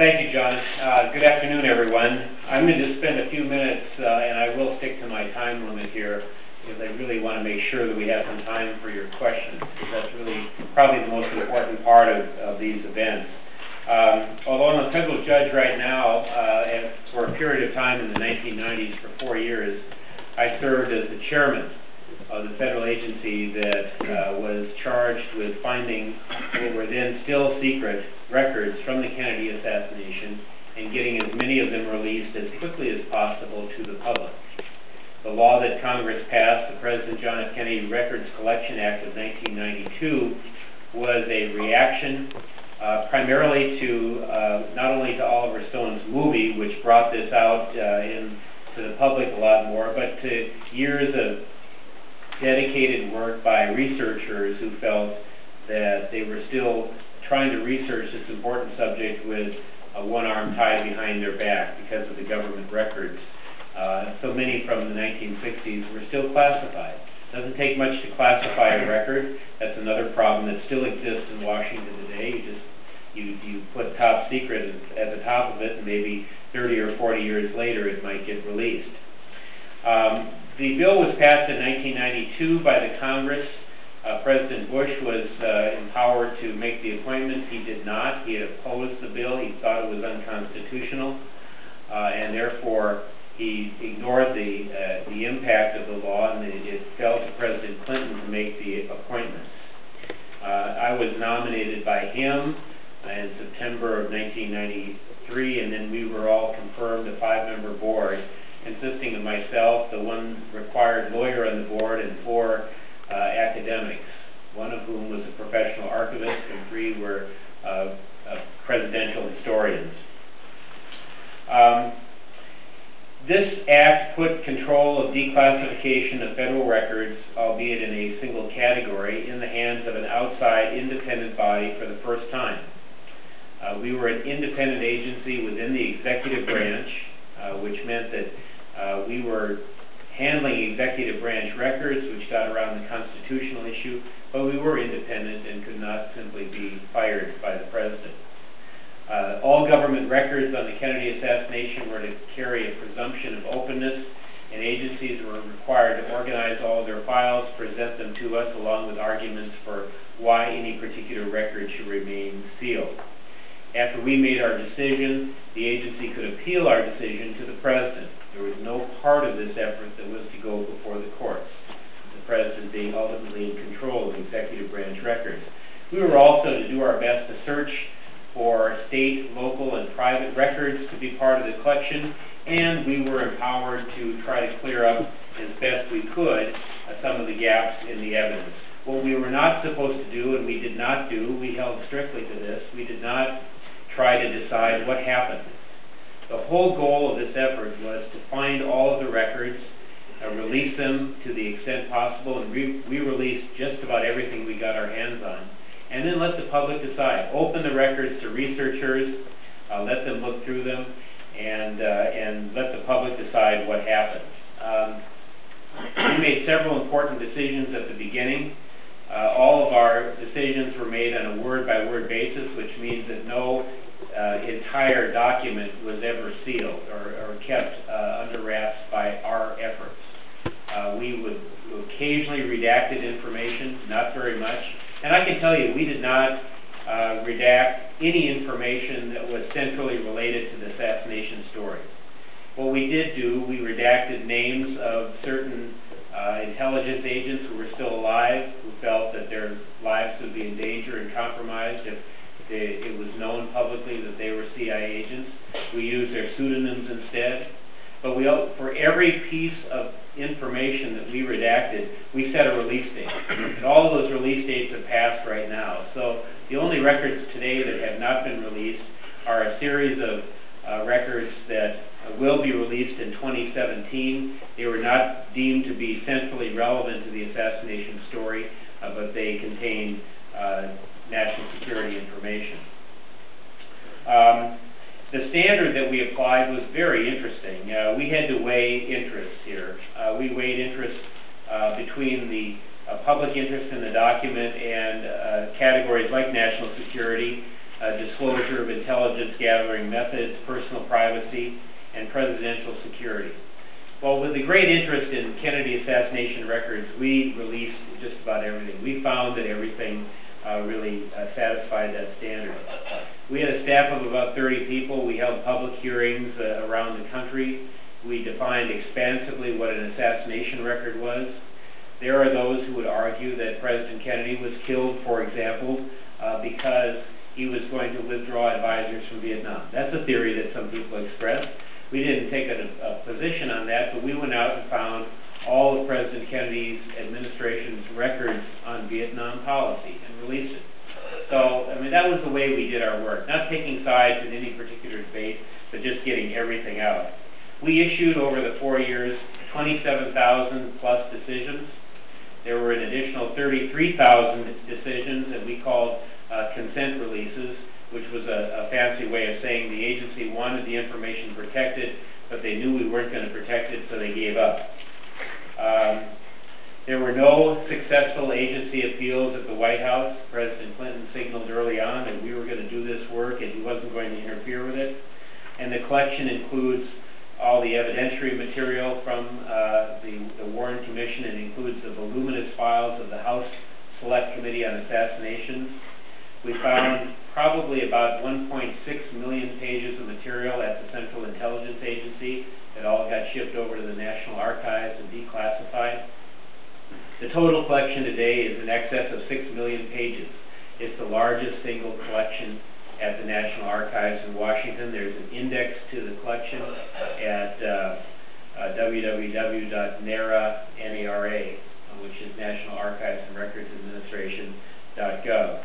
Thank you, John. Good afternoon, everyone. I'm going to just spend a few minutes, and I will stick to my time limit here, because I really want to make sure that we have some time for your questions, because that's really probably the most important part of these events. Although I'm a federal judge right now, and for a period of time in the 1990s for 4 years, I served as the chairman of the federal agency that was charged with finding what were then still secret records from the Kennedy assassination and getting as many of them released as quickly as possible to the public. The law that Congress passed, the President John F. Kennedy Records Collection Act of 1992, was a reaction primarily to not only to Oliver Stone's movie, which brought this out to the public a lot more, but to years of dedicated work by researchers who felt that they were still trying to research this important subject with one arm tied behind their back because of the government records. So many from the 1960s were still classified. It doesn't take much to classify a record. That's another problem that still exists in Washington today. You put top secret at the top of it, and maybe 30 or 40 years later it might get released. The bill was passed in 1992 by the Congress. President Bush was empowered to make the appointments. He did not. He had opposed the bill. He thought it was unconstitutional, and therefore he ignored the impact of the law, and it fell to President Clinton to make the appointments. I was nominated by him in September of 1993, and then we were all confirmed, a 5-member board, consisting of myself, the one required lawyer on the board, and 4 academics, one of whom was a professional archivist, and 3 were presidential historians. This act put control of declassification of federal records, albeit in a single category, in the hands of an outside independent body for the first time. We were an independent agency within the executive branch, which meant that we were handling executive branch records, which got around the constitutional issue, but we were independent and could not simply be fired by the president. All government records on the Kennedy assassination were to carry a presumption of openness, and agencies were required to organize all of their files, present them to us, along with arguments for why any particular record should remain sealed. After we made our decision, the agency could appeal our decision to the president. There was no part of this effort that was to go before the courts, the president being ultimately in control of executive branch records. We were also to do our best to search for state, local, and private records to be part of the collection, and we were empowered to try to clear up as best we could some of the gaps in the evidence. What we were not supposed to do, and we did not do, we held strictly to this, we did not try to decide what happened. The whole goal of this effort was to find all of the records, release them to the extent possible, and we released just about everything we got our hands on, and then let the public decide. Open the records to researchers, let them look through them, and let the public decide what happened. We made several important decisions at the beginning. All of our decisions were made on a word-by-word basis, which means that no entire document was ever sealed or kept under wraps by our efforts. We would occasionally redacted information, not very much. And I can tell you, we did not redact any information that was centrally related to the assassination story. What we did do, we redacted names of certain intelligence agents who were still alive, who felt that their lives would be in danger and compromised if it was known publicly that they were CIA agents. We used their pseudonyms instead. But for every piece of information that we redacted, we set a release date. And all of those release dates have passed right now. So the only records today that have not been released are a series of records that will be released in 2017. They were not deemed to be centrally relevant to the assassination story, but they contain national security information. The standard that we applied was very interesting. We had to weigh interests here. We weighed interests between the public interest in the document and categories like national security, disclosure of intelligence gathering methods, personal privacy, and presidential security. Well, with the great interest in Kennedy assassination records, we released just about everything. We found that everything really satisfied that standard. We had a staff of about 30 people. We held public hearings around the country. We defined expansively what an assassination record was. There are those who would argue that President Kennedy was killed, for example, because he was going to withdraw advisors from Vietnam. That's a theory that some people express. We didn't take a position on that, but we went out and found all of President Kennedy's administration's records on Vietnam policy and released it. So, I mean, that was the way we did our work, not taking sides in any particular debate, but just getting everything out. We issued over the 4 years 27,000 plus decisions. There were an additional 33,000 decisions that we called consent releases, which was a fancy way of saying the agency wanted the information protected, but they knew we weren't going to protect it, so they gave up. There were no successful agency appeals at the White House. President Clinton signaled early on that we were going to do this work and he wasn't going to interfere with it. And the collection includes all the evidentiary material from the Warren Commission. It includes the voluminous files of the House Select Committee on Assassinations. We found probably about 1.6 million pages of material at the Central Intelligence Agency that all got shipped over to the National Archives and declassified. The total collection today is in excess of 6 million pages. It's the largest single collection at the National Archives in Washington. There's an index to the collection at www.nara, which is National Archives and Records Administration.gov.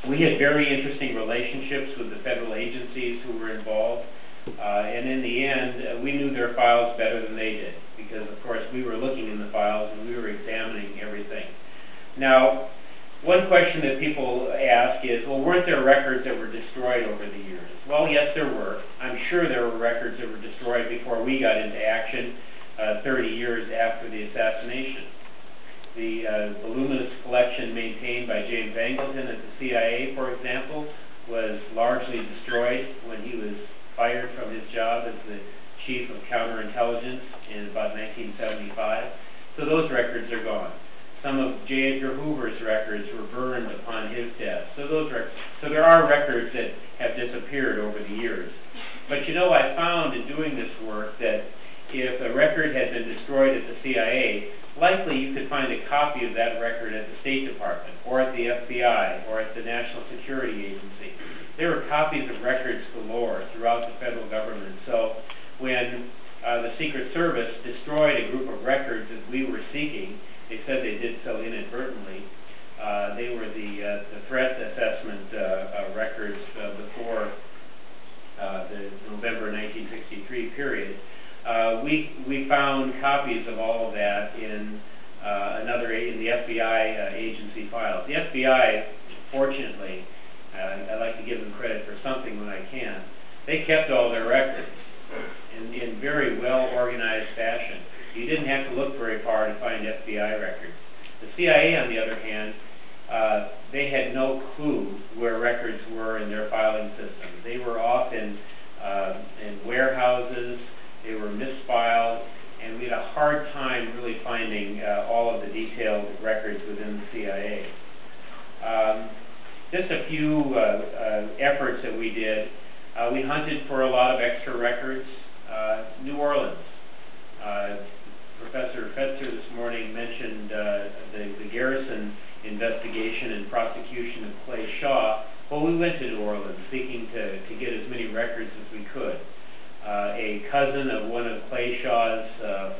We had very interesting relationships with the federal agencies who were involved, and in the end, we knew their files better than they did, because of course we were looking in the files and we were examining everything. Now, one question that people ask is, well, weren't there records that were destroyed over the years? Well, yes, there were. I'm sure there were records that were destroyed before we got into action 30 years after the assassination. The voluminous collection maintained by James Angleton at the CIA, for example, was largely destroyed when he was fired from his job as the chief of counterintelligence in about 1975. So those records are gone. Some of J. Edgar Hoover's records were burned upon his death. So there are records that have disappeared over the years. But you know, I found in doing this work that if a record had been destroyed at the CIA, likely you could find a copy of that record at the State Department, or at the FBI, or at the National Security Agency. There were copies of records galore throughout the federal government. So when the Secret Service destroyed a group of records that we were seeking, they said they did so inadvertently. They were the threat assessment records before the November 1963 period. We found copies of all of that in in the FBI agency files. The FBI, fortunately, I like to give them credit for something when I can. They kept all their records in very well organized fashion. You didn't have to look very far to find FBI records. The CIA, on the other hand, they had no clue where records were in their filing system. They were off in warehouses. They were misfiled, and we had a hard time really finding all of the detailed records within the CIA. Just a few efforts that we did. We hunted for a lot of extra records. New Orleans. Professor Fetzer this morning mentioned the Garrison investigation and prosecution of Clay Shaw. Well, we went to New Orleans seeking to get as many records as we could. A cousin of one of Clay Shaw's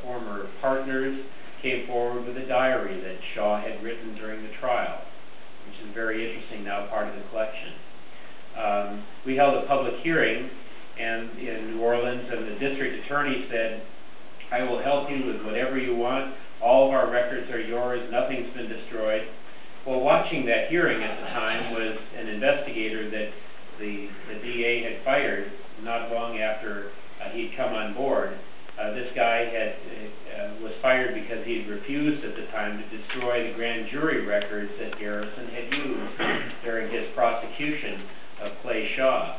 former partners came forward with a diary that Shaw had written during the trial, which is very interesting, now part of the collection. We held a public hearing in New Orleans, and the district attorney said, I will help you with whatever you want. All of our records are yours. Nothing's been destroyed. Well, watching that hearing at the time was an investigator that the DA had fired not long after he'd come on board. This guy was fired because he had refused at the time to destroy the grand jury records that Garrison had used during his prosecution of Clay Shaw.